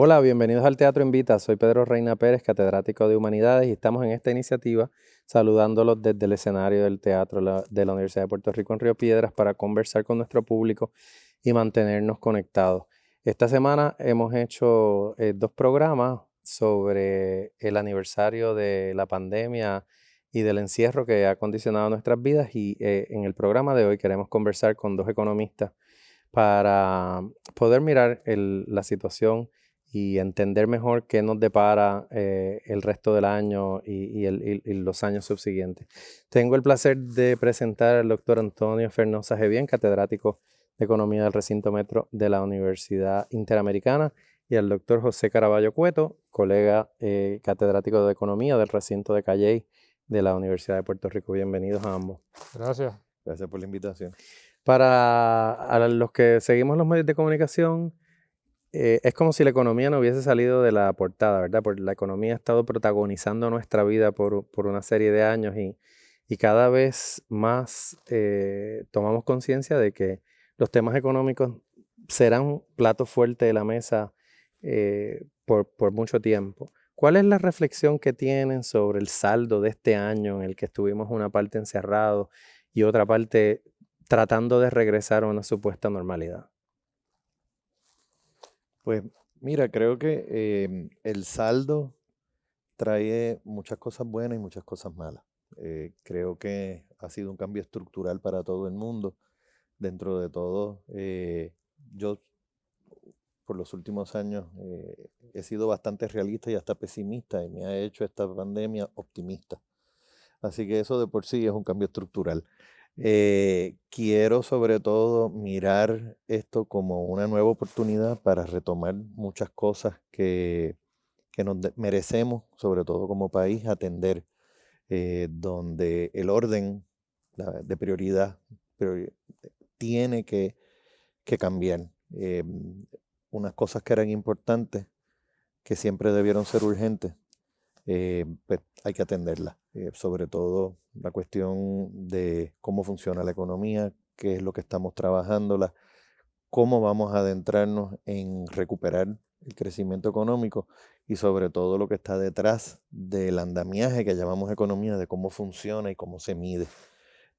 Hola, bienvenidos al Teatro Invita. Soy Pedro Reina Pérez, catedrático de Humanidades, y estamos en esta iniciativa saludándolos desde el escenario del Teatro de la Universidad de Puerto Rico en Río Piedras para conversar con nuestro público y mantenernos conectados. Esta semana hemos hecho dos programas sobre el aniversario de la pandemia y del encierro que ha condicionado nuestras vidas, y en el programa de hoy queremos conversar con dos economistas para poder mirar la situación y entender mejor qué nos depara el resto del año y los años subsiguientes. Tengo el placer de presentar al doctor Antonio Fernosa Gevién, catedrático de Economía del Recinto Metro de la Universidad Interamericana, y al doctor José Caraballo Cueto, colega catedrático de Economía del Recinto de Calley de la Universidad de Puerto Rico. Bienvenidos a ambos. Gracias. Gracias por la invitación. Para a los que seguimos los medios de comunicación, es como si la economía no hubiese salido de la portada, ¿verdad? Porque la economía ha estado protagonizando nuestra vida por una serie de años, y cada vez más tomamos conciencia de que los temas económicos serán plato fuerte de la mesa por mucho tiempo. ¿Cuál es la reflexión que tienen sobre el saldo de este año en el que estuvimos una parte encerrados y otra parte tratando de regresar a una supuesta normalidad? Pues mira, creo que el saldo trae muchas cosas buenas y muchas cosas malas. Creo que ha sido un cambio estructural para todo el mundo. Dentro de todo, yo por los últimos años he sido bastante realista y hasta pesimista y me ha hecho esta pandemia optimista. Así que eso de por sí es un cambio estructural. Quiero sobre todo mirar esto como una nueva oportunidad para retomar muchas cosas que merecemos, sobre todo como país, atender, donde el orden de prioridad priori- tiene que cambiar. Unas cosas que eran importantes, que siempre debieron ser urgentes, pues hay que atenderla. Sobre todo la cuestión de cómo funciona la economía, qué es lo que estamos trabajando, cómo vamos a adentrarnos en recuperar el crecimiento económico y sobre todo lo que está detrás del andamiaje que llamamos economía, de cómo funciona y cómo se mide.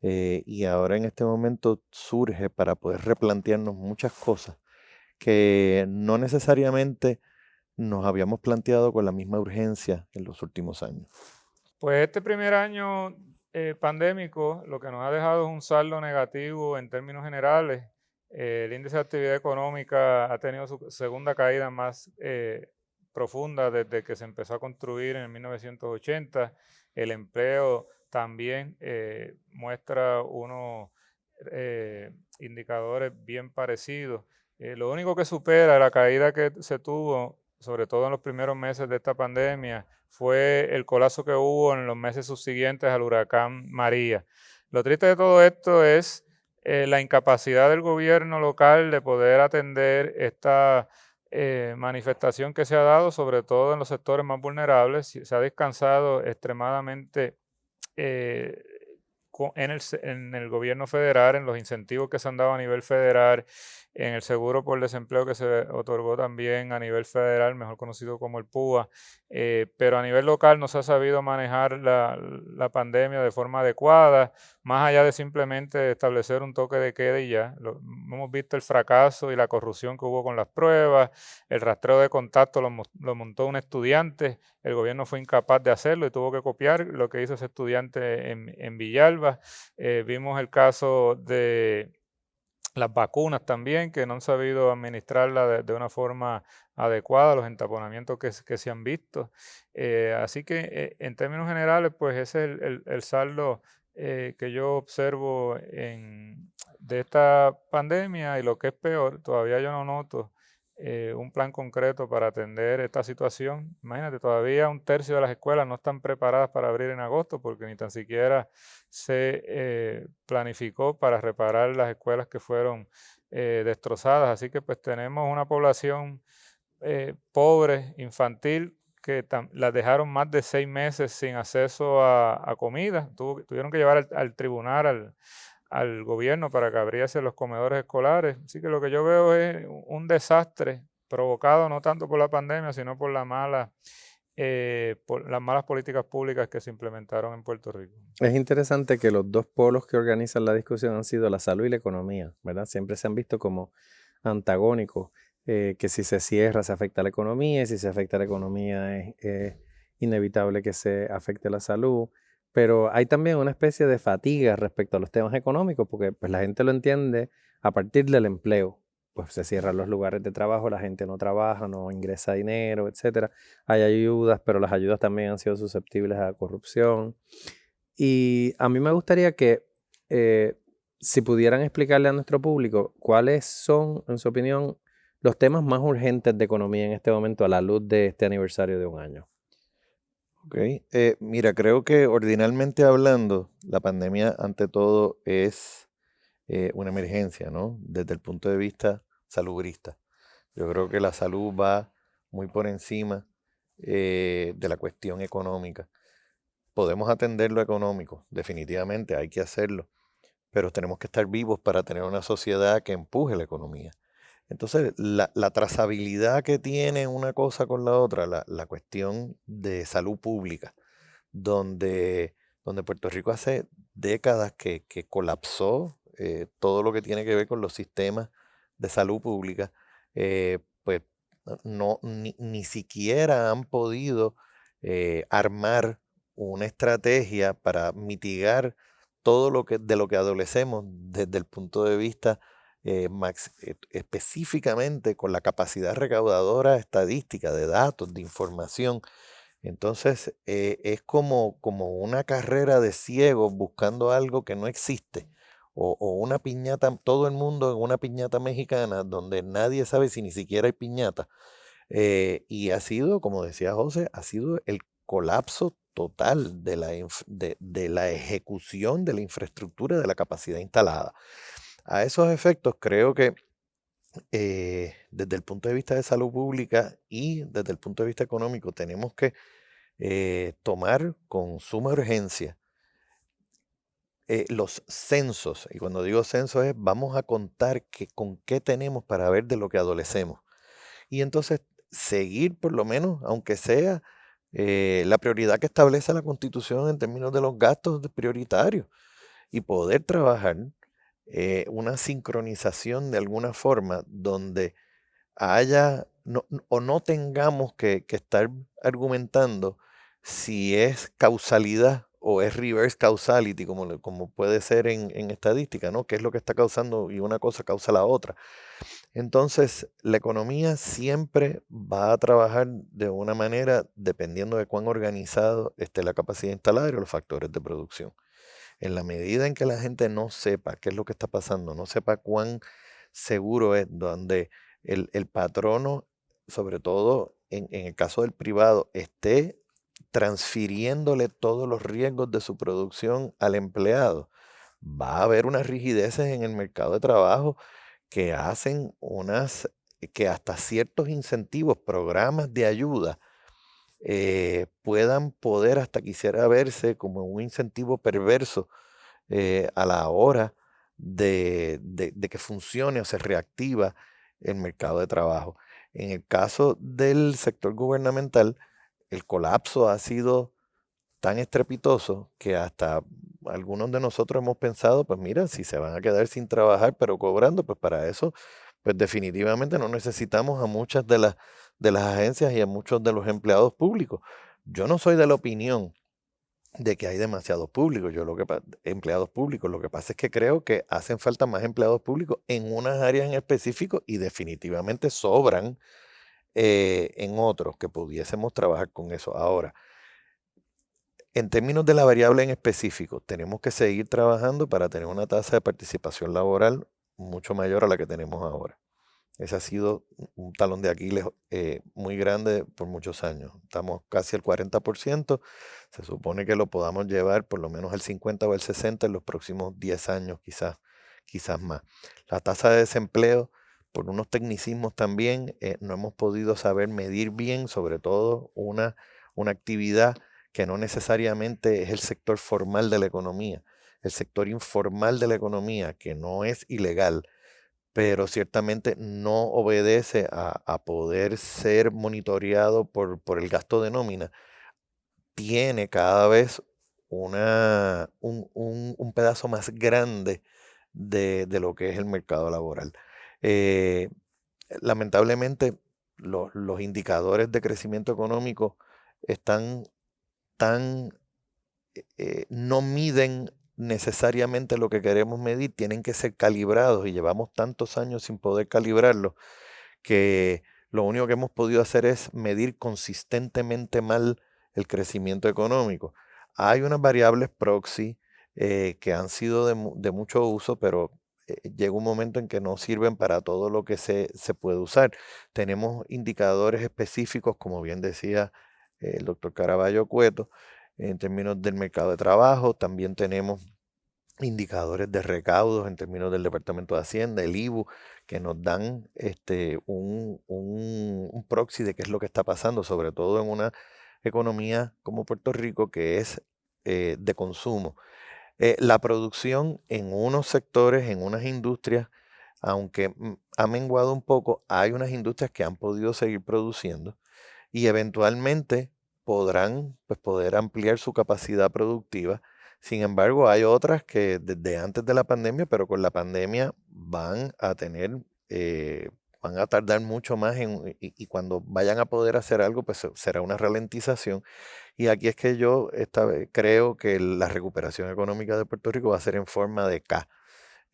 Y ahora en este momento surge para poder replantearnos muchas cosas que no necesariamente nos habíamos planteado con la misma urgencia en los últimos años. Pues este primer año pandémico lo que nos ha dejado es un saldo negativo en términos generales. El índice de actividad económica ha tenido su segunda caída más profunda desde que se empezó a construir en 1980. El empleo también muestra unos indicadores bien parecidos. Lo único que supera la caída que se tuvo, sobre todo en los primeros meses de esta pandemia, fue el colapso que hubo en los meses subsiguientes al huracán María. Lo triste de todo esto es la incapacidad del gobierno local de poder atender esta manifestación que se ha dado, sobre todo en los sectores más vulnerables. Se ha descansado extremadamente eh, en el gobierno federal, en los incentivos que se han dado a nivel federal, en el seguro por desempleo que se otorgó también a nivel federal, mejor conocido como el PUA, pero a nivel local no se ha sabido manejar la pandemia de forma adecuada, más allá de simplemente establecer un toque de queda y ya. Hemos visto el fracaso y la corrupción que hubo con las pruebas, el rastreo de contacto lo montó un estudiante, el gobierno fue incapaz de hacerlo y tuvo que copiar lo que hizo ese estudiante en Villalba. Vimos el caso de las vacunas también, que no han sabido administrarla de una forma adecuada, los entaponamientos que se han visto. Así que en términos generales, pues ese es el saldo que yo observo de esta pandemia, y lo que es peor, todavía yo no noto un plan concreto para atender esta situación. Imagínate, todavía un tercio de las escuelas no están preparadas para abrir en agosto porque ni tan siquiera se planificó para reparar las escuelas que fueron destrozadas. Así que pues tenemos una población pobre, infantil, que las dejaron más de 6 meses sin acceso a comida. Tuvieron que llevar al tribunal, al gobierno para que abriese los comedores escolares. Así que lo que yo veo es un desastre provocado no tanto por la pandemia, sino por por las malas políticas públicas que se implementaron en Puerto Rico. Es interesante que los dos polos que organizan la discusión han sido la salud y la economía, ¿verdad? Siempre se han visto como antagónicos, que si se cierra se afecta a la economía y si se afecta a la economía es inevitable que se afecte la salud. Pero hay también una especie de fatiga respecto a los temas económicos porque pues, la gente lo entiende a partir del empleo. Pues se cierran los lugares de trabajo, la gente no trabaja, no ingresa dinero, etcétera. Hay ayudas, pero las ayudas también han sido susceptibles a corrupción. Y a mí me gustaría que si pudieran explicarle a nuestro público cuáles son, en su opinión, los temas más urgentes de economía en este momento a la luz de este aniversario de un año. Ok, mira, creo que ordinalmente hablando, la pandemia ante todo es una emergencia, ¿no? Desde el punto de vista salubrista. Yo creo que la salud va muy por encima de la cuestión económica. Podemos atender lo económico, definitivamente hay que hacerlo, pero tenemos que estar vivos para tener una sociedad que empuje la economía. Entonces, la trazabilidad que tiene una cosa con la otra, la cuestión de salud pública, donde Puerto Rico hace décadas que colapsó todo lo que tiene que ver con los sistemas de salud pública, pues no, ni siquiera han podido armar una estrategia para mitigar todo de lo que adolecemos desde el punto de vista específicamente con la capacidad recaudadora estadística de datos, de información. Entonces, es como una carrera de ciegos buscando algo que no existe. O una piñata, todo el mundo en una piñata mexicana donde nadie sabe si ni siquiera hay piñata. Y ha sido, como decía José, ha sido el colapso total de la ejecución de la infraestructura de la capacidad instalada. A esos efectos, creo que desde el punto de vista de salud pública y desde el punto de vista económico, tenemos que tomar con suma urgencia los censos. Y cuando digo censos es, vamos a contar con qué tenemos para ver de lo que adolecemos. Y entonces seguir por lo menos, aunque sea la prioridad que establece la Constitución en términos de los gastos prioritarios y poder trabajar una sincronización de alguna forma donde haya o no tengamos que estar argumentando si es causalidad o es reverse causality, como puede ser en estadística, ¿no? ¿Qué es lo que está causando y una cosa causa la otra? Entonces, la economía siempre va a trabajar de una manera dependiendo de cuán organizado esté la capacidad instalada y los factores de producción. En la medida en que la gente no sepa qué es lo que está pasando, no sepa cuán seguro es, donde el patrono, sobre todo en el caso del privado, esté transfiriéndole todos los riesgos de su producción al empleado, va a haber unas rigideces en el mercado de trabajo que hacen que hasta ciertos incentivos, programas de ayuda, puedan poder hasta quisiera verse como un incentivo perverso a la hora de que funcione o se reactiva el mercado de trabajo. En el caso del sector gubernamental, el colapso ha sido tan estrepitoso que hasta algunos de nosotros hemos pensado, pues mira, si se van a quedar sin trabajar pero cobrando, pues para eso, pues definitivamente no necesitamos a muchas de las agencias y a muchos de los empleados públicos. Yo no soy de la opinión de que hay demasiados públicos, empleados públicos. Lo que pasa es que creo que hacen falta más empleados públicos en unas áreas en específico y definitivamente sobran en otros que pudiésemos trabajar con eso. Ahora, en términos de la variable en específico, tenemos que seguir trabajando para tener una tasa de participación laboral mucho mayor a la que tenemos ahora. Ese ha sido un talón de Aquiles muy grande por muchos años. Estamos casi al 40%. Se supone que lo podamos llevar por lo menos al 50 o al 60 en los próximos 10 años, quizás más. La tasa de desempleo, por unos tecnicismos también, no hemos podido saber medir bien, sobre todo una actividad que no necesariamente es el sector formal de la economía. El sector informal de la economía, que no es ilegal, pero ciertamente no obedece a poder ser monitoreado por el gasto de nómina. Tiene cada vez un pedazo más grande de lo que es el mercado laboral. Eh, Lamentablemente, los indicadores de crecimiento económico están tan, no miden necesariamente lo que queremos medir, tienen que ser calibrados y llevamos tantos años sin poder calibrarlos que lo único que hemos podido hacer es medir consistentemente mal el crecimiento económico. Hay unas variables proxy que han sido de mucho uso, pero llega un momento en que no sirven para todo lo que se puede usar. Tenemos indicadores específicos, como bien decía el doctor Caraballo Cueto, en términos del mercado de trabajo. También tenemos indicadores de recaudos en términos del Departamento de Hacienda, el IBU, que nos dan un proxy de qué es lo que está pasando, sobre todo en una economía como Puerto Rico que es de consumo. La producción en unos sectores, en unas industrias, aunque ha menguado un poco, hay unas industrias que han podido seguir produciendo y eventualmente podrán pues, poder ampliar su capacidad productiva. Sin embargo, hay otras que desde antes de la pandemia, pero con la pandemia van a tener, van a tardar mucho más y cuando vayan a poder hacer algo, pues será una ralentización. Y aquí es que yo esta vez creo que la recuperación económica de Puerto Rico va a ser en forma de K.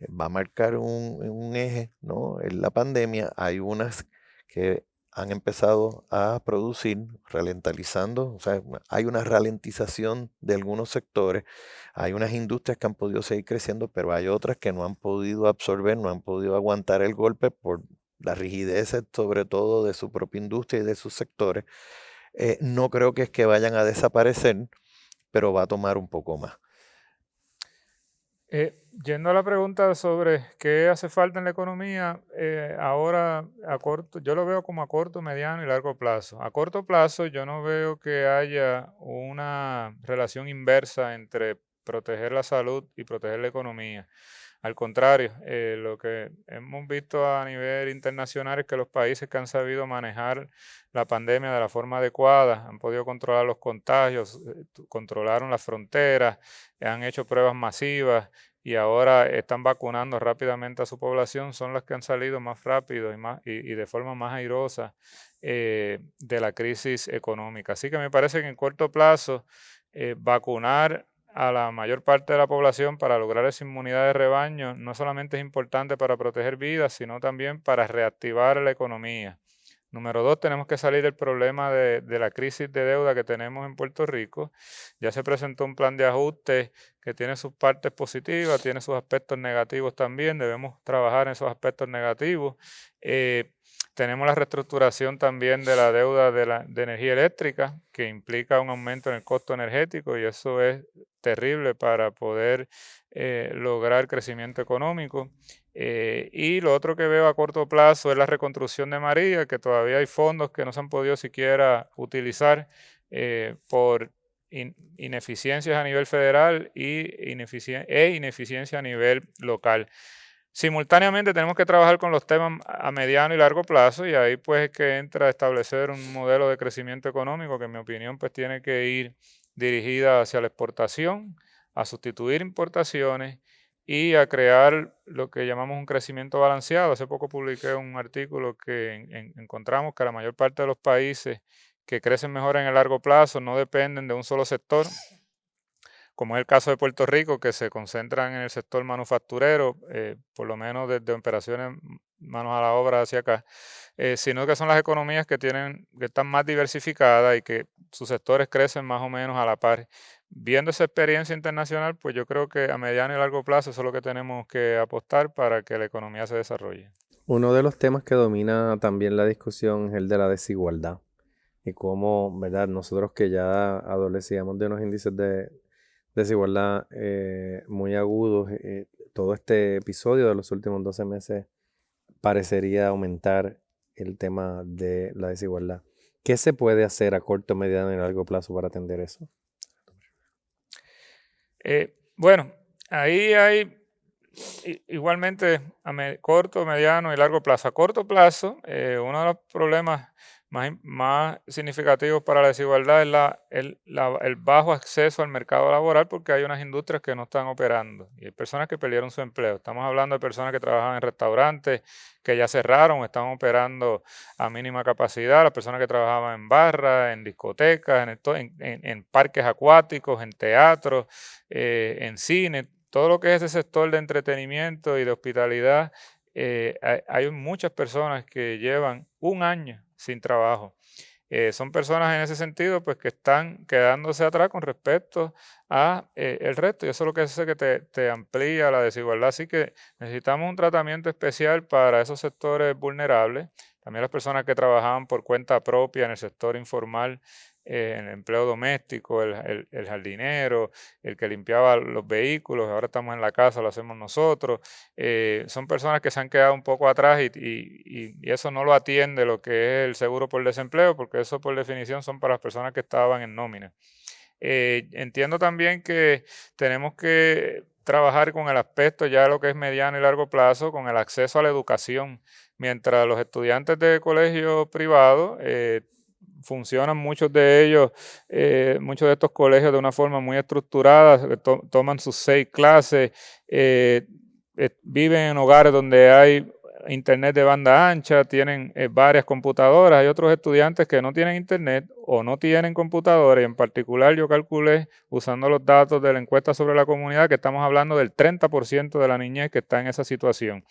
Va a marcar un eje, ¿no? En la pandemia hay unas que han empezado a producir, ralentizando, o sea, hay una ralentización de algunos sectores, hay unas industrias que han podido seguir creciendo, pero hay otras que no han podido absorber, no han podido aguantar el golpe por la rigidez, sobre todo de su propia industria y de sus sectores. No creo que es que vayan a desaparecer, pero va a tomar un poco más. Yendo a la pregunta sobre qué hace falta en la economía, ahora a corto, yo lo veo como a corto, mediano y largo plazo. A corto plazo yo no veo que haya una relación inversa entre proteger la salud y proteger la economía. Al contrario, lo que hemos visto a nivel internacional es que los países que han sabido manejar la pandemia de la forma adecuada han podido controlar los contagios, controlaron las fronteras, han hecho pruebas masivas y ahora están vacunando rápidamente a su población, son las que han salido más rápido y de forma más airosa de la crisis económica. Así que me parece que en corto plazo vacunar a la mayor parte de la población para lograr esa inmunidad de rebaño no solamente es importante para proteger vidas, sino también para reactivar la economía. Número dos, tenemos que salir del problema de la crisis de deuda que tenemos en Puerto Rico. Ya se presentó un plan de ajuste que tiene sus partes positivas, tiene sus aspectos negativos también. Debemos trabajar en esos aspectos negativos. Tenemos la reestructuración también de la deuda de energía eléctrica, que implica un aumento en el costo energético y eso es terrible para poder lograr crecimiento económico. Y lo otro que veo a corto plazo es la reconstrucción de María, que todavía hay fondos que no se han podido siquiera utilizar por ineficiencias a nivel federal y ineficiencia a nivel local. Simultáneamente tenemos que trabajar con los temas a mediano y largo plazo y ahí pues es que entra a establecer un modelo de crecimiento económico que en mi opinión pues tiene que ir dirigida hacia la exportación, a sustituir importaciones y a crear lo que llamamos un crecimiento balanceado. Hace poco publiqué un artículo que encontramos que la mayor parte de los países que crecen mejor en el largo plazo no dependen de un solo sector, como es el caso de Puerto Rico, que se concentran en el sector manufacturero, por lo menos desde operaciones manos a la obra hacia acá, sino que son las economías que están más diversificadas y que sus sectores crecen más o menos a la par. Viendo esa experiencia internacional, pues yo creo que a mediano y largo plazo eso es lo que tenemos que apostar para que la economía se desarrolle. Uno de los temas que domina también la discusión es el de la desigualdad y cómo, ¿verdad? Nosotros que ya adolecíamos de unos índices de desigualdad muy agudos, todo este episodio de los últimos 12 meses parecería aumentar el tema de la desigualdad. ¿Qué se puede hacer a corto, mediano y largo plazo para atender eso? Bueno, ahí hay Igualmente a corto, mediano y largo plazo. A corto plazo, uno de los problemas más significativos para la desigualdad es el bajo acceso al mercado laboral porque hay unas industrias que no están operando y hay personas que perdieron su empleo. Estamos hablando de personas que trabajaban en restaurantes que ya cerraron o están operando a mínima capacidad, las personas que trabajaban en barras, en discotecas, en parques acuáticos, en teatros, en cine, todo lo que es ese sector de entretenimiento y de hospitalidad. Hay muchas personas que llevan un año sin trabajo. Son personas en ese sentido pues que están quedándose atrás con respecto a el resto y eso es lo que hace que te amplía la desigualdad. Así que necesitamos un tratamiento especial para esos sectores vulnerables, también las personas que trabajaban por cuenta propia en el sector informal, en el empleo doméstico, el jardinero, el que limpiaba los vehículos, ahora estamos en la casa, lo hacemos nosotros. Son personas que se han quedado un poco atrás y eso no lo atiende lo que es el seguro por desempleo, porque eso por definición son para las personas que estaban en nómina. Entiendo también que tenemos que trabajar con el aspecto ya de lo que es mediano y largo plazo, con el acceso a la educación. Mientras los estudiantes de colegios privados funcionan muchos de estos colegios de una forma muy estructurada, toman sus 6 clases, viven en hogares donde hay internet de banda ancha, tienen varias computadoras. Hay otros estudiantes que no tienen internet o no tienen computadora y en particular yo calculé, usando los datos de la encuesta sobre la comunidad, que estamos hablando del 30% de la niñez que está en esa situación.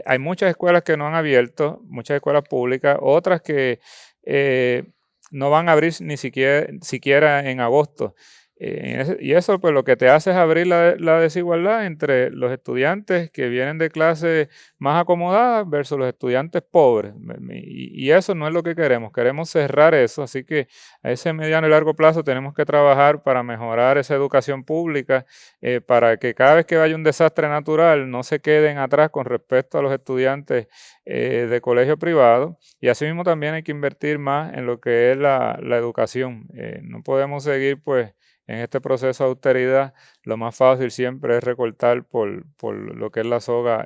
Hay muchas escuelas que no han abierto, muchas escuelas públicas, otras que no van a abrir ni siquiera en agosto. Y eso pues lo que te hace es abrir la desigualdad entre los estudiantes que vienen de clases más acomodadas versus los estudiantes pobres. Y eso no es lo que queremos cerrar eso. Así que a ese mediano y largo plazo tenemos que trabajar para mejorar esa educación pública, para que cada vez que vaya un desastre natural no se queden atrás con respecto a los estudiantes de colegio privado. Y asimismo también hay que invertir más en lo que es la educación. No podemos seguir pues en este proceso de austeridad. Lo más fácil siempre es recortar por lo que es la soga,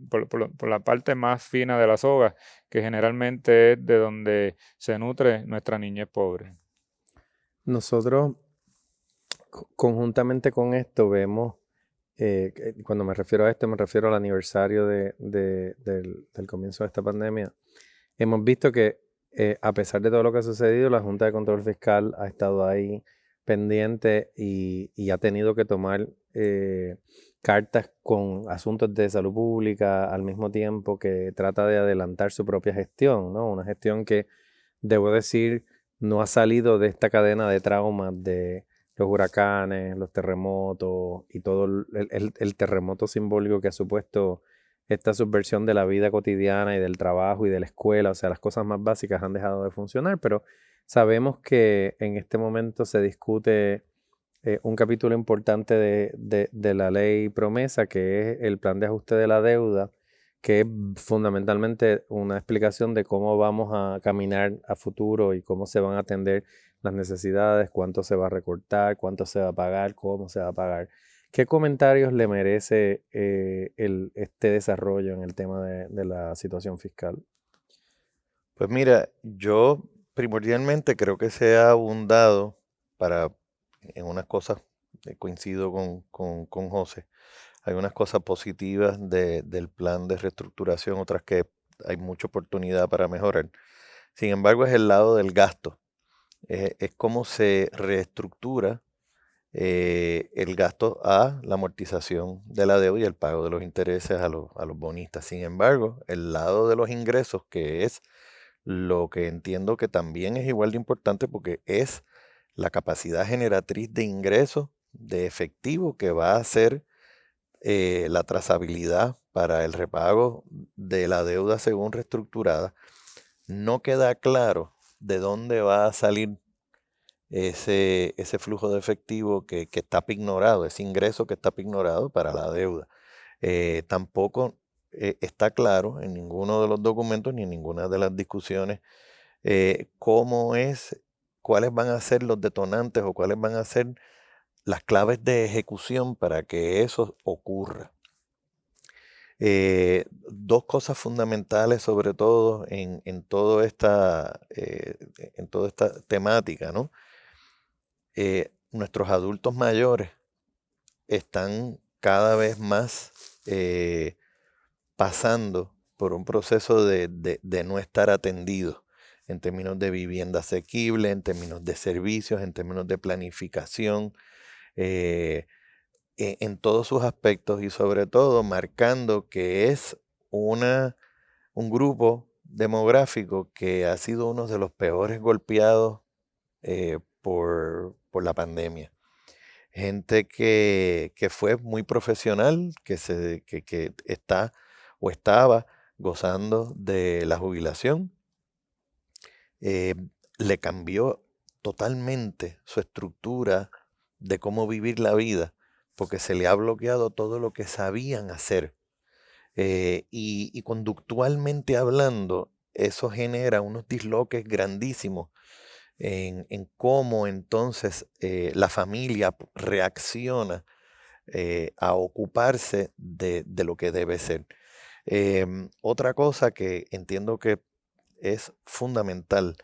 por la parte más fina de la soga, que generalmente es de donde se nutre nuestra niñez pobre. Nosotros, conjuntamente con esto, vemos, cuando me refiero a esto, me refiero al aniversario del comienzo de esta pandemia. Hemos visto que, a pesar de todo lo que ha sucedido, la Junta de Control Fiscal ha estado ahí pendiente y ha tenido que tomar cartas con asuntos de salud pública al mismo tiempo que trata de adelantar su propia gestión, ¿no? Una gestión que, debo decir, no ha salido de esta cadena de traumas de los huracanes, los terremotos y todo el terremoto simbólico que ha supuesto esta subversión de la vida cotidiana y del trabajo y de la escuela. O sea, las cosas más básicas han dejado de funcionar, pero sabemos que en este momento se discute un capítulo importante de la ley promesa, que es el plan de ajuste de la deuda, que es fundamentalmente una explicación de cómo vamos a caminar a futuro y cómo se van a atender las necesidades, cuánto se va a recortar, cuánto se va a pagar, cómo se va a pagar. ¿Qué comentarios le merece este desarrollo en el tema de la situación fiscal? Pues mira, yo primordialmente creo que se ha abundado en unas cosas, coincido con José, hay unas cosas positivas del plan de reestructuración, otras que hay mucha oportunidad para mejorar. Sin embargo, es el lado del gasto, es cómo se reestructura el gasto a la amortización de la deuda y el pago de los intereses a los bonistas. Sin embargo, el lado de los ingresos, que es lo que entiendo que también es igual de importante porque es la capacidad generatriz de ingresos de efectivo que va a ser la trazabilidad para el repago de la deuda según reestructurada, no queda claro de dónde va a salir ese flujo de efectivo que está pignorado, ese ingreso que está pignorado para la deuda. Tampoco está claro en ninguno de los documentos ni en ninguna de las discusiones cuáles van a ser los detonantes o cuáles van a ser las claves de ejecución para que eso ocurra. Dos cosas fundamentales, sobre todo en toda esta temática, ¿no? Nuestros adultos mayores están cada vez más pasando por un proceso de no estar atendidos en términos de vivienda asequible, en términos de servicios, en términos de planificación, eh, en todos sus aspectos y sobre todo marcando que es un grupo demográfico que ha sido uno de los peores golpeados por la pandemia. Gente que fue muy profesional, que está o estaba gozando de la jubilación, eh, le cambió totalmente su estructura de cómo vivir la vida, porque se le ha bloqueado todo lo que sabían hacer. Y conductualmente hablando, eso genera unos disloques grandísimos en cómo entonces la familia reacciona a ocuparse de lo que debe ser. Otra cosa que entiendo que es fundamental,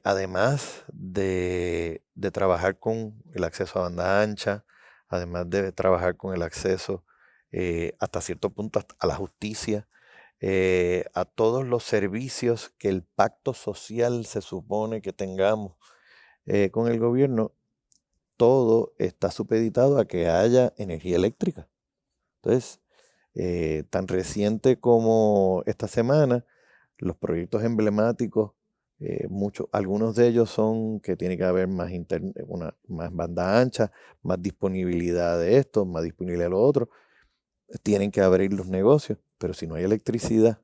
además de trabajar con el acceso a banda ancha, además de trabajar con el acceso hasta cierto punto a la justicia, a todos los servicios que el pacto social se supone que tengamos con el gobierno, todo está supeditado a que haya energía eléctrica. Entonces, tan reciente como esta semana, los proyectos emblemáticos, algunos de ellos son que tiene que haber más banda ancha, más disponibilidad de esto, más disponibilidad de lo otro. Tienen que abrir los negocios, pero si no hay electricidad,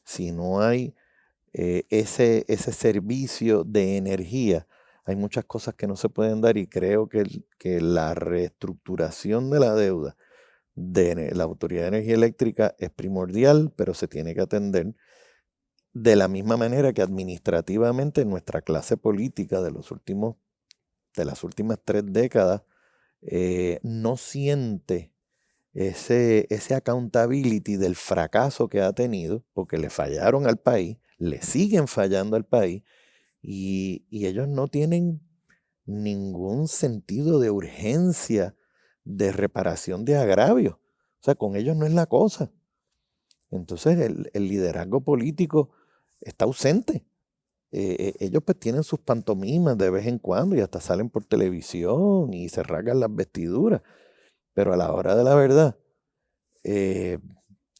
si no hay ese servicio de energía, hay muchas cosas que no se pueden dar y creo que la reestructuración de la deuda de la Autoridad de Energía Eléctrica es primordial, pero se tiene que atender de la misma manera que administrativamente nuestra clase política de las últimas 3 décadas no siente ese accountability del fracaso que ha tenido, porque le fallaron al país, le siguen fallando al país, y ellos no tienen ningún sentido de urgencia de reparación de agravios. O sea, con ellos no es la cosa. Entonces el liderazgo político está ausente. Ellos pues tienen sus pantomimas de vez en cuando y hasta salen por televisión y se rasgan las vestiduras. Pero a la hora de la verdad,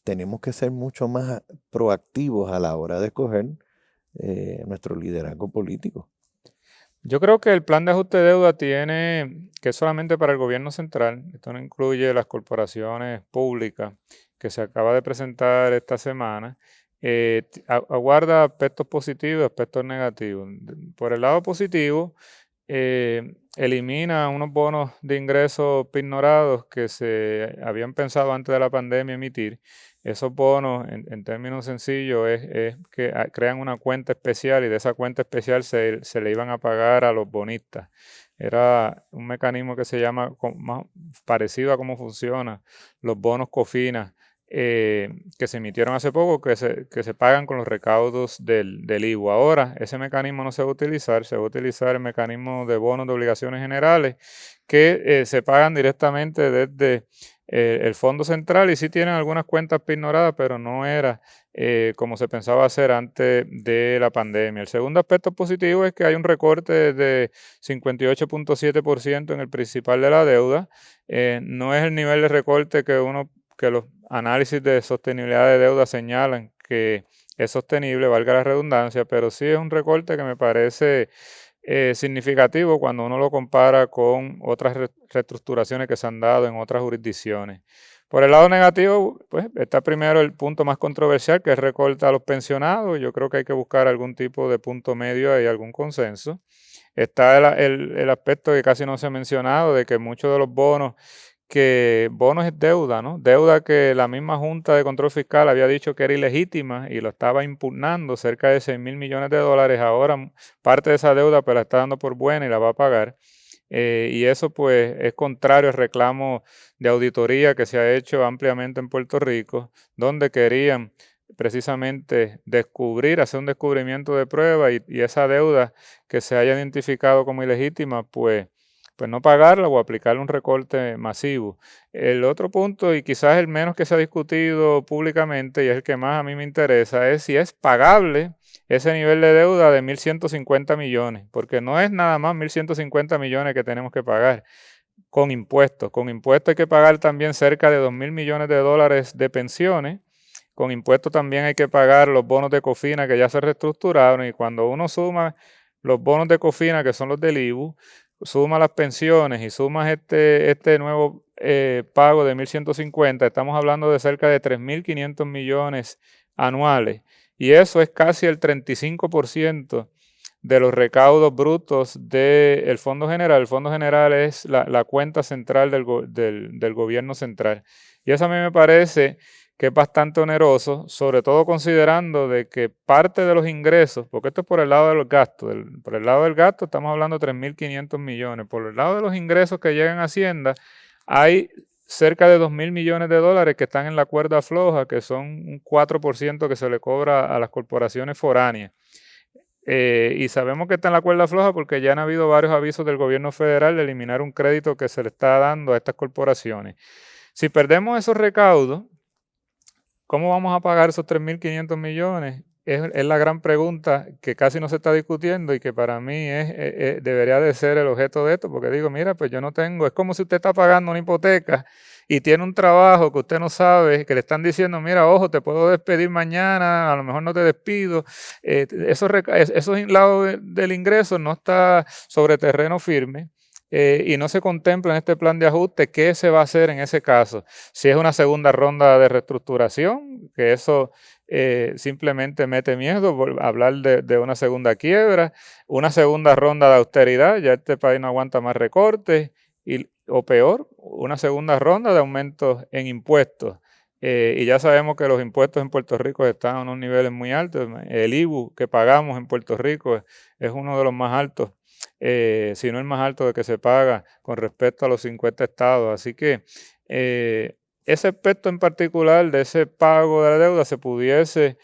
tenemos que ser mucho más proactivos a la hora de escoger nuestro liderazgo político. Yo creo que el plan de ajuste de deuda tiene que es solamente para el gobierno central. Esto no incluye las corporaciones públicas que se acaba de presentar esta semana. Aguarda aspectos positivos y aspectos negativos. Por el lado positivo, elimina unos bonos de ingresos pignorados que se habían pensado antes de la pandemia emitir. Esos bonos, en términos sencillos, es que crean una cuenta especial y de esa cuenta especial se le iban a pagar a los bonistas. Era un mecanismo que se llama más parecido a cómo funciona los bonos COFINA, que se emitieron hace poco, que se pagan con los recaudos del IVA. Ahora, ese mecanismo no se va a utilizar, se va a utilizar el mecanismo de bonos de obligaciones generales, que se pagan directamente desde el Fondo Central y sí tienen algunas cuentas pignoradas, pero no era como se pensaba hacer antes de la pandemia. El segundo aspecto positivo es que hay un recorte de 58.7% en el principal de la deuda. No es el nivel de recorte que los análisis de sostenibilidad de deuda señalan que es sostenible, valga la redundancia, pero sí es un recorte que me parece significativo cuando uno lo compara con otras reestructuraciones que se han dado en otras jurisdicciones. Por el lado negativo, pues está primero el punto más controversial, que es recorte a los pensionados. Yo creo que hay que buscar algún tipo de punto medio y algún consenso. Está el aspecto que casi no se ha mencionado, de que muchos de los bonos es deuda, ¿no? Deuda que la misma Junta de Control Fiscal había dicho que era ilegítima y lo estaba impugnando, cerca de $6,000 millones. Ahora parte de esa deuda pues la está dando por buena y la va a pagar. y eso pues es contrario al reclamo de auditoría que se ha hecho ampliamente en Puerto Rico, donde querían precisamente hacer un descubrimiento de prueba y esa deuda que se haya identificado como ilegítima, pues no pagarla o aplicarle un recorte masivo. El otro punto, y quizás el menos que se ha discutido públicamente, y es el que más a mí me interesa, es si es pagable ese nivel de deuda de 1.150 millones, porque no es nada más 1.150 millones que tenemos que pagar con impuestos. Con impuestos hay que pagar también cerca de 2.000 millones de dólares de pensiones. Con impuestos también hay que pagar los bonos de Cofina que ya se reestructuraron, y cuando uno suma los bonos de Cofina, que son los del IBU, suma las pensiones y sumas este nuevo pago de 1.150, estamos hablando de cerca de 3.500 millones anuales. Y eso es casi el 35% de los recaudos brutos del Fondo General. El Fondo General es la cuenta central del gobierno central. Y eso a mí me parece que es bastante oneroso, sobre todo considerando de que parte de los ingresos, porque esto es por el lado de los gastos, por el lado del gasto estamos hablando de 3.500 millones, por el lado de los ingresos que llegan a Hacienda, hay cerca de 2.000 millones de dólares que están en la cuerda floja, que son un 4% que se le cobra a las corporaciones foráneas. Y sabemos que está en la cuerda floja porque ya han habido varios avisos del gobierno federal de eliminar un crédito que se le está dando a estas corporaciones. Si perdemos esos recaudos, ¿cómo vamos a pagar esos 3.500 millones? Es la gran pregunta que casi no se está discutiendo y que para mí debería de ser el objeto de esto, porque digo, mira, pues yo no tengo, es como si usted está pagando una hipoteca y tiene un trabajo que usted no sabe, que le están diciendo, mira, ojo, te puedo despedir mañana, a lo mejor no te despido. Esos lados del ingreso no está sobre terreno firme. Y no se contempla en este plan de ajuste qué se va a hacer en ese caso. Si es una segunda ronda de reestructuración, que eso simplemente mete miedo, hablar de una segunda quiebra, una segunda ronda de austeridad, ya este país no aguanta más recortes, o peor, una segunda ronda de aumentos en impuestos. Y ya sabemos que los impuestos en Puerto Rico están a unos niveles muy altos. El IBU que pagamos en Puerto Rico es uno de los más altos, si no el más alto de que se paga con respecto a los 50 estados. Así que ese aspecto en particular de ese pago de la deuda se pudiese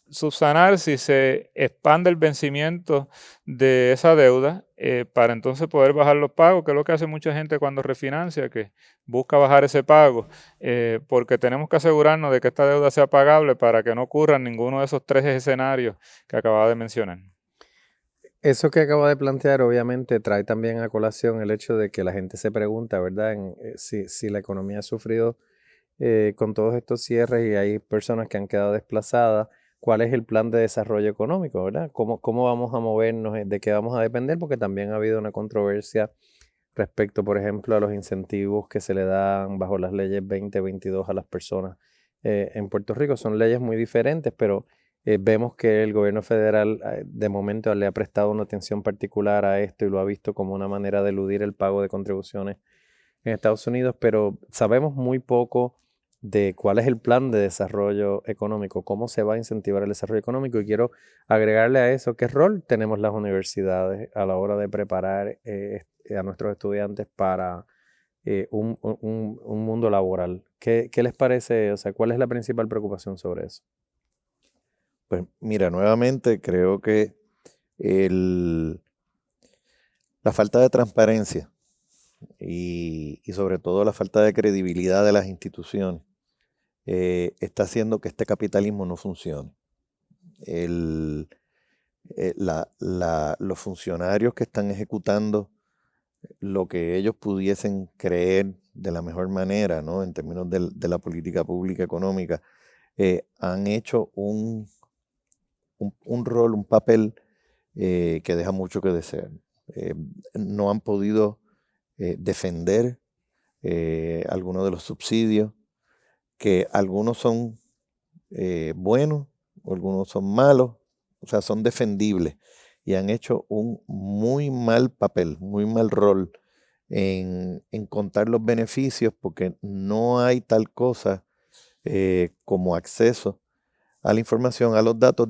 subsanar si se expande el vencimiento de esa deuda para entonces poder bajar los pagos, que es lo que hace mucha gente cuando refinancia, que busca bajar ese pago, porque tenemos que asegurarnos de que esta deuda sea pagable para que no ocurran ninguno de esos tres escenarios que acababa de mencionar. Eso que acabo de plantear obviamente trae también a colación el hecho de que la gente se pregunta, ¿verdad? Si la economía ha sufrido con todos estos cierres y hay personas que han quedado desplazadas, ¿cuál es el plan de desarrollo económico, ¿verdad? ¿Cómo vamos a movernos? ¿De qué vamos a depender? Porque también ha habido una controversia respecto, por ejemplo, a los incentivos que se le dan bajo las leyes 2022 a las personas en Puerto Rico. Son leyes muy diferentes, pero vemos que el gobierno federal de momento le ha prestado una atención particular a esto y lo ha visto como una manera de eludir el pago de contribuciones en Estados Unidos, pero sabemos muy poco de cuál es el plan de desarrollo económico, cómo se va a incentivar el desarrollo económico, y quiero agregarle a eso qué rol tenemos las universidades a la hora de preparar a nuestros estudiantes para un mundo laboral. ¿Qué les parece? O sea, ¿cuál es la principal preocupación sobre eso? Pues mira, nuevamente creo que la falta de transparencia y sobre todo la falta de credibilidad de las instituciones está haciendo que este capitalismo no funcione. Los funcionarios que están ejecutando lo que ellos pudiesen creer de la mejor manera, ¿no? En términos de la política pública económica, han hecho un rol, un papel que deja mucho que desear. No han podido defender algunos de los subsidios, que algunos son buenos, algunos son malos, o sea, son defendibles, y han hecho un muy mal papel, muy mal rol en contar los beneficios, porque no hay tal cosa como acceso a la información, a los datos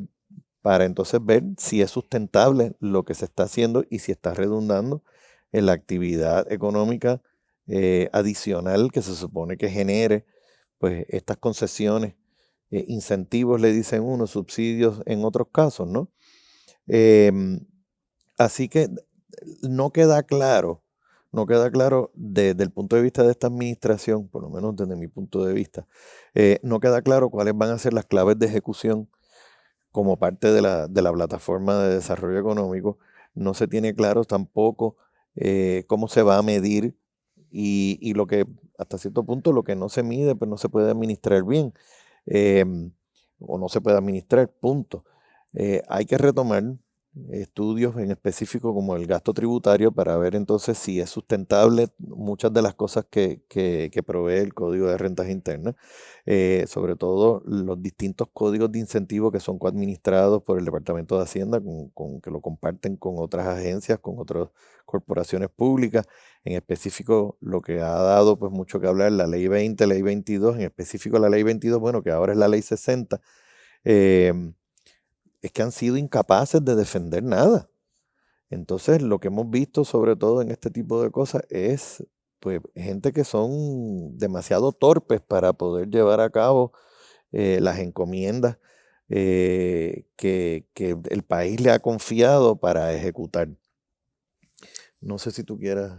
para entonces ver si es sustentable lo que se está haciendo y si está redundando en la actividad económica adicional que se supone que genere pues estas concesiones, incentivos le dicen unos, subsidios en otros casos, ¿no? Em, Así que no queda claro, no queda claro desde el punto de vista de esta administración, por lo menos desde mi punto de vista, no queda claro cuáles van a ser las claves de ejecución como parte de la plataforma de desarrollo económico. No se tiene claro tampoco cómo se va a medir y lo que, hasta cierto punto, lo que no se mide, pues no se puede administrar bien o no se puede administrar, punto. Hay que retomar estudios en específico como el gasto tributario para ver entonces si es sustentable muchas de las cosas que provee el Código de Rentas Internas, sobre todo los distintos códigos de incentivo que son coadministrados por el Departamento de Hacienda, que lo comparten con otras agencias, con otras corporaciones públicas, en específico lo que ha dado pues mucho que hablar, la Ley 20, Ley 22, en específico la Ley 22, bueno, que ahora es la Ley 60, es que han sido incapaces de defender nada. Entonces, lo que hemos visto, sobre todo en este tipo de cosas, es pues gente que son demasiado torpes para poder llevar a cabo las encomiendas que el país le ha confiado para ejecutar. No sé si tú quieras.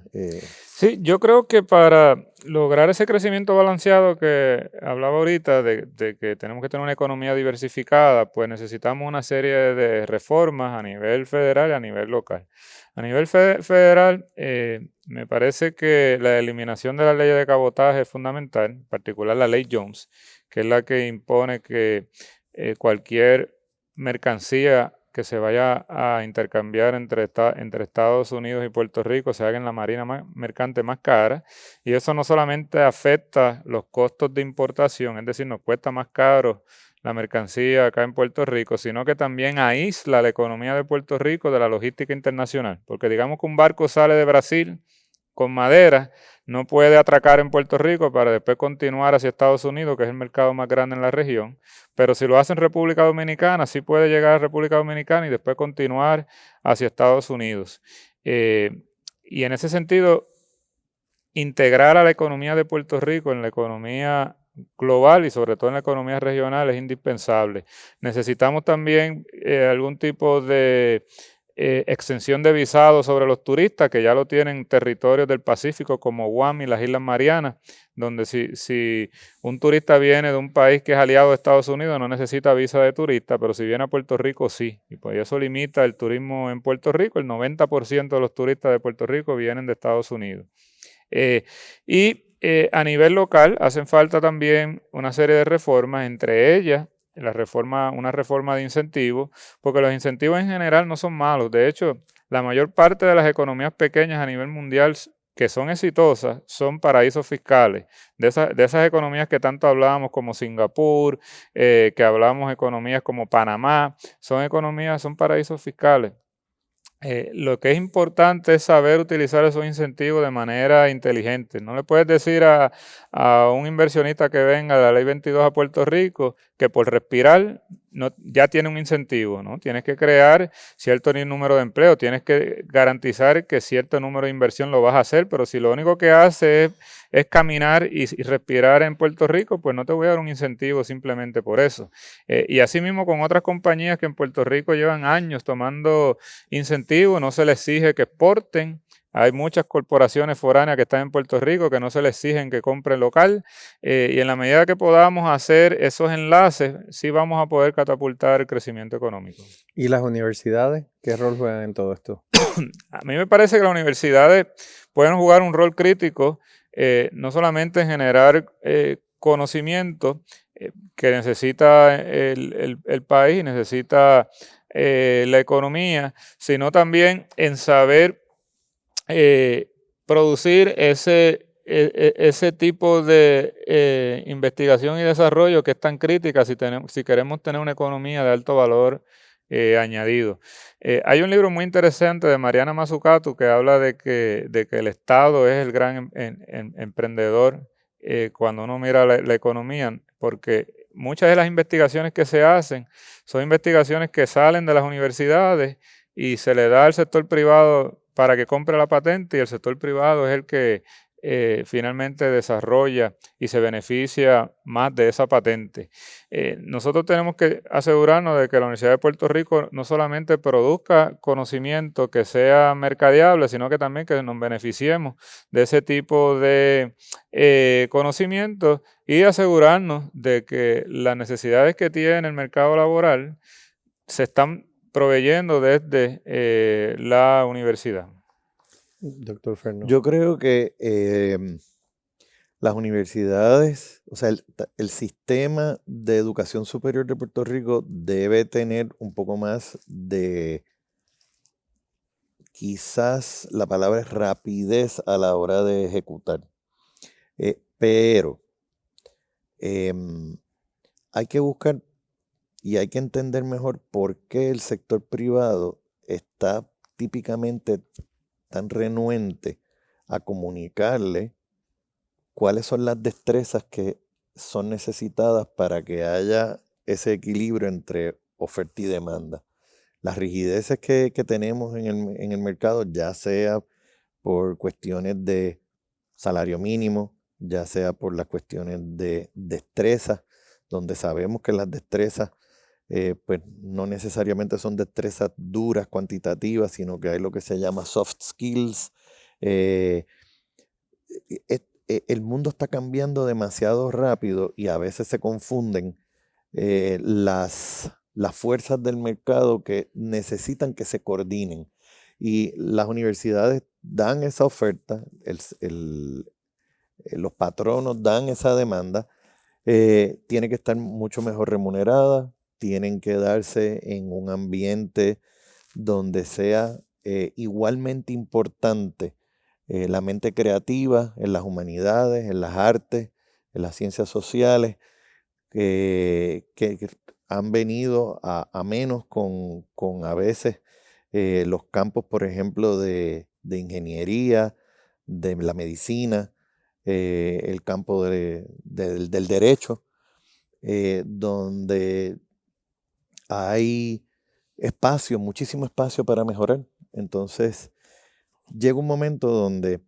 Sí, yo creo que para lograr ese crecimiento balanceado que hablaba ahorita, de que tenemos que tener una economía diversificada, pues necesitamos una serie de reformas a nivel federal y a nivel local. A nivel federal, me parece que la eliminación de la ley de cabotaje es fundamental, en particular la ley Jones, que es la que impone que cualquier mercancía que se vaya a intercambiar entre Estados Unidos y Puerto Rico se haga en la marina mercante más cara, y eso no solamente afecta los costos de importación, es decir, nos cuesta más caro la mercancía acá en Puerto Rico, sino que también aísla la economía de Puerto Rico de la logística internacional, porque digamos que un barco sale de Brasil con madera, no puede atracar en Puerto Rico para después continuar hacia Estados Unidos, que es el mercado más grande en la región, pero si lo hace en República Dominicana, sí puede llegar a República Dominicana y después continuar hacia Estados Unidos. Y en ese sentido, integrar a la economía de Puerto Rico en la economía global y sobre todo en la economía regional es indispensable. Necesitamos también algún tipo de exención de visado sobre los turistas, que ya lo tienen territorios del Pacífico como Guam y las Islas Marianas, donde si un turista viene de un país que es aliado de Estados Unidos no necesita visa de turista, pero si viene a Puerto Rico sí, y pues eso limita el turismo en Puerto Rico. El 90% de los turistas de Puerto Rico vienen de Estados Unidos. A nivel local hacen falta también una serie de reformas, entre ellas una reforma de incentivos, porque los incentivos en general no son malos. De hecho, la mayor parte de las economías pequeñas a nivel mundial que son exitosas son paraísos fiscales. De esas economías que tanto hablábamos como Singapur, que hablamos economías como Panamá, son paraísos fiscales. Lo que es importante es saber utilizar esos incentivos de manera inteligente. No le puedes decir a un inversionista que venga de la Ley 22 a Puerto Rico que por respirar ya tiene un incentivo, ¿no? Tienes que crear cierto número de empleos, tienes que garantizar que cierto número de inversión lo vas a hacer, pero si lo único que hace es caminar y respirar en Puerto Rico, pues no te voy a dar un incentivo simplemente por eso. Y asimismo con otras compañías que en Puerto Rico llevan años tomando incentivos, no se les exige que exporten. Hay muchas corporaciones foráneas que están en Puerto Rico que no se les exigen que compren local, y en la medida que podamos hacer esos enlaces, sí vamos a poder catapultar el crecimiento económico. ¿Y las universidades? ¿Qué rol juegan en todo esto? A mí me parece que las universidades pueden jugar un rol crítico, no solamente en generar conocimiento que necesita el país, necesita la economía, sino también en saber producir ese tipo de investigación y desarrollo que es tan crítica si queremos tener una economía de alto valor añadido. Hay un libro muy interesante de Mariana Mazzucato que habla de que el Estado es el gran emprendedor cuando uno mira la economía, porque muchas de las investigaciones que se hacen son investigaciones que salen de las universidades y se le da al sector privado para que compre la patente, y el sector privado es el que finalmente desarrolla y se beneficia más de esa patente. Nosotros tenemos que asegurarnos de que la Universidad de Puerto Rico no solamente produzca conocimiento que sea mercadeable, sino que también que nos beneficiemos de ese tipo de conocimiento, y asegurarnos de que las necesidades que tiene el mercado laboral se están proveyendo desde la universidad. Doctor Fernando. Yo creo que las universidades, o sea, el sistema de educación superior de Puerto Rico debe tener un poco más de, quizás la palabra es rapidez a la hora de ejecutar. Pero hay que buscar y hay que entender mejor por qué el sector privado está típicamente tan renuente a comunicarle cuáles son las destrezas que son necesitadas para que haya ese equilibrio entre oferta y demanda. Las rigideces que tenemos en el mercado, ya sea por cuestiones de salario mínimo, ya sea por las cuestiones de destrezas, donde sabemos que las destrezas pues no necesariamente son destrezas duras, cuantitativas, sino que hay lo que se llama soft skills. El mundo está cambiando demasiado rápido y a veces se confunden las fuerzas del mercado que necesitan que se coordinen. Y las universidades dan esa oferta, los patronos dan esa demanda, tiene que estar mucho mejor remunerada, tienen que darse en un ambiente donde sea igualmente importante la mente creativa en las humanidades, en las artes, en las ciencias sociales, que han venido a menos con a veces los campos, por ejemplo, de ingeniería, de la medicina, el campo del derecho, donde hay espacio, muchísimo espacio para mejorar. Entonces, llega un momento donde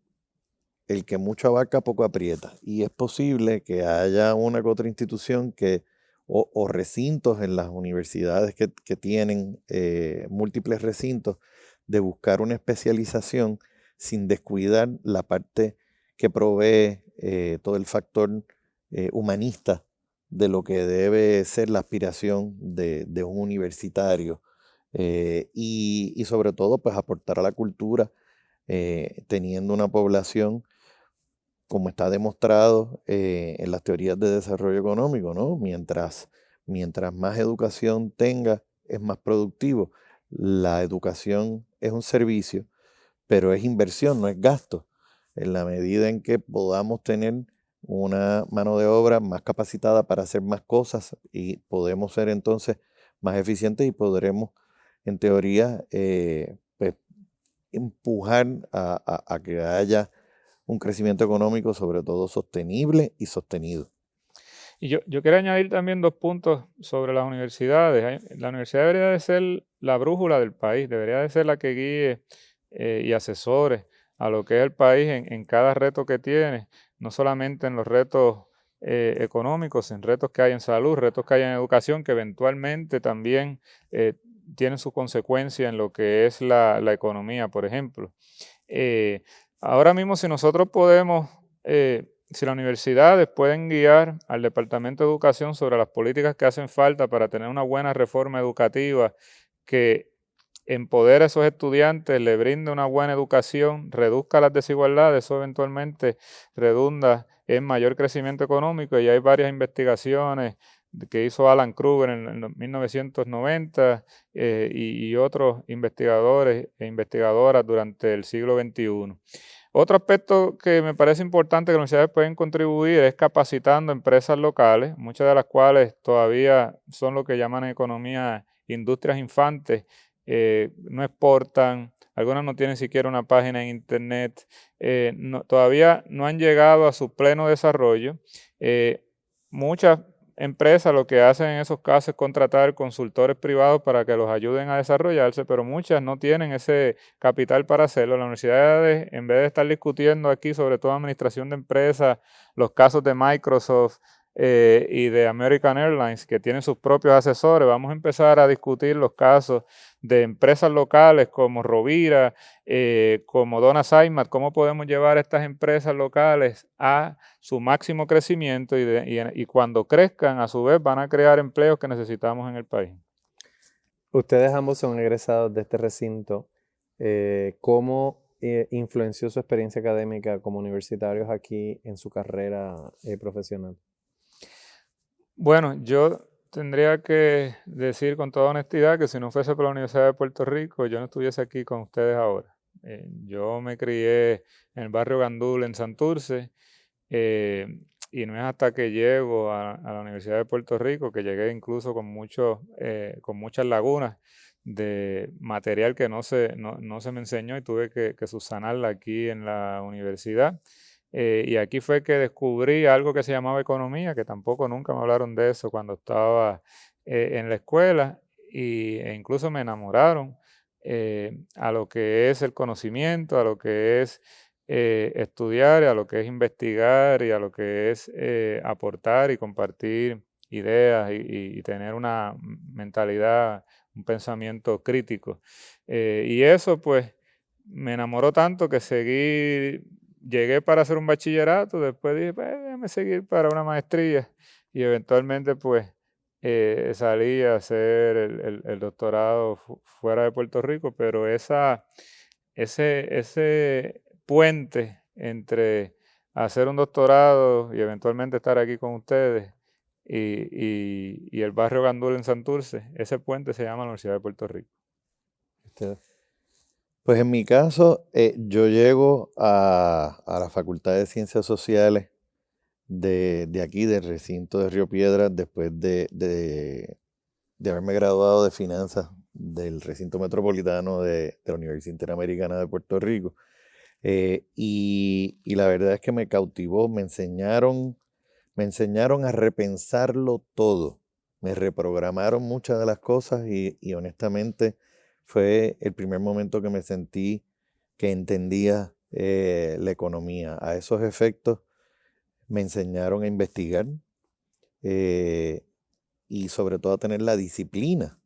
el que mucho abarca poco aprieta, y es posible que haya una que otra institución o recintos en las universidades que tienen múltiples recintos, de buscar una especialización sin descuidar la parte que provee todo el factor humanista de lo que debe ser la aspiración de un universitario, y sobre todo pues aportar a la cultura, teniendo una población, como está demostrado en las teorías de desarrollo económico, ¿no? Mientras más educación tenga, es más productivo. La educación es un servicio, pero es inversión, no es gasto. En la medida en que podamos tener una mano de obra más capacitada para hacer más cosas, y podemos ser entonces más eficientes, y podremos, en teoría, pues, empujar a que haya un crecimiento económico, sobre todo sostenible y sostenido. Y yo quería añadir también 2 puntos sobre las universidades. La universidad debería de ser la brújula del país, debería de ser la que guíe y asesore a lo que es el país en cada reto que tiene, no solamente en los retos económicos, en retos que hay en salud, retos que hay en educación, que eventualmente también tienen su consecuencia en lo que es la economía, por ejemplo. Ahora mismo, si nosotros podemos, si las universidades pueden guiar al Departamento de Educación sobre las políticas que hacen falta para tener una buena reforma educativa que empodere a esos estudiantes, le brinde una buena educación, reduzca las desigualdades, eso eventualmente redunda en mayor crecimiento económico, y hay varias investigaciones que hizo Alan Kruger en los 1990 y otros investigadores e investigadoras durante el siglo XXI. Otro aspecto que me parece importante que las universidades pueden contribuir es capacitando empresas locales, muchas de las cuales todavía son lo que llaman en economía industrias infantes, no exportan, algunas no tienen siquiera una página en internet, todavía no han llegado a su pleno desarrollo. Muchas empresas lo que hacen en esos casos es contratar consultores privados para que los ayuden a desarrollarse, pero muchas no tienen ese capital para hacerlo. Las universidades, en vez de estar discutiendo aquí sobre todo administración de empresas, los casos de Microsoft y de American Airlines, que tienen sus propios asesores, vamos a empezar a discutir los casos de empresas locales como Rovira, como Donna Seimat, cómo podemos llevar a estas empresas locales a su máximo crecimiento y cuando crezcan, a su vez, van a crear empleos que necesitamos en el país. Ustedes ambos son egresados de este recinto. ¿Cómo influenció su experiencia académica como universitarios aquí en su carrera profesional? Bueno, yo tendría que decir con toda honestidad que si no fuese por la Universidad de Puerto Rico, yo no estuviese aquí con ustedes ahora. Yo me crié en el barrio Gandul, en Santurce, y no es hasta que llego a la Universidad de Puerto Rico, que llegué incluso con muchas lagunas de material que no se me enseñó y tuve que subsanarla aquí en la universidad. Y aquí fue que descubrí algo que se llamaba economía, que tampoco nunca me hablaron de eso cuando estaba en la escuela, e incluso me enamoraron a lo que es el conocimiento, a lo que es estudiar, a lo que es investigar y a lo que es aportar y compartir ideas y tener una mentalidad, un pensamiento crítico. Y eso pues me enamoró tanto que llegué para hacer un bachillerato, después dije, pues, déjame seguir para una maestría y eventualmente pues salí a hacer el doctorado fuera de Puerto Rico, pero ese puente entre hacer un doctorado y eventualmente estar aquí con ustedes y el barrio Gandul en Santurce, ese puente se llama la Universidad de Puerto Rico. Ustedes. Pues en mi caso, yo llego a la Facultad de Ciencias Sociales de aquí, del recinto de Río Piedras, después de haberme graduado de finanzas del recinto metropolitano de la Universidad Interamericana de Puerto Rico. Y la verdad es que me cautivó, me enseñaron a repensarlo todo, me reprogramaron muchas de las cosas y honestamente fue el primer momento que me sentí que entendía la economía. A esos efectos me enseñaron a investigar y sobre todo a tener la disciplina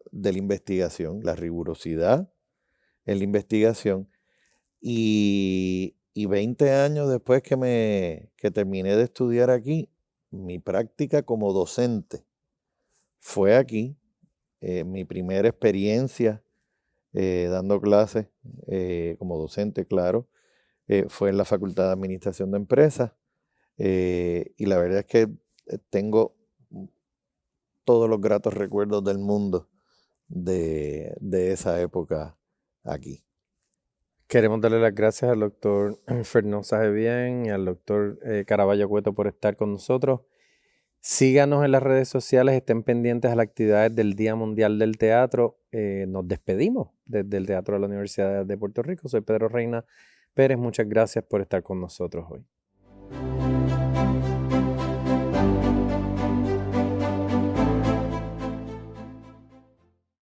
de la investigación, la rigurosidad en la investigación. Y 20 años después que terminé de estudiar aquí, mi práctica como docente fue aquí. Mi primera experiencia dando clases como docente, claro, fue en la Facultad de Administración de Empresas. Y la verdad es que tengo todos los gratos recuerdos del mundo de esa época aquí. Queremos darle las gracias al doctor Fernando Sajevian y al doctor Caraballo Cueto por estar con nosotros. Síganos en las redes sociales, estén pendientes a las actividades del Día Mundial del Teatro. Nos despedimos desde el Teatro de la Universidad de Puerto Rico. Soy Pedro Reina Pérez. Muchas gracias por estar con nosotros hoy.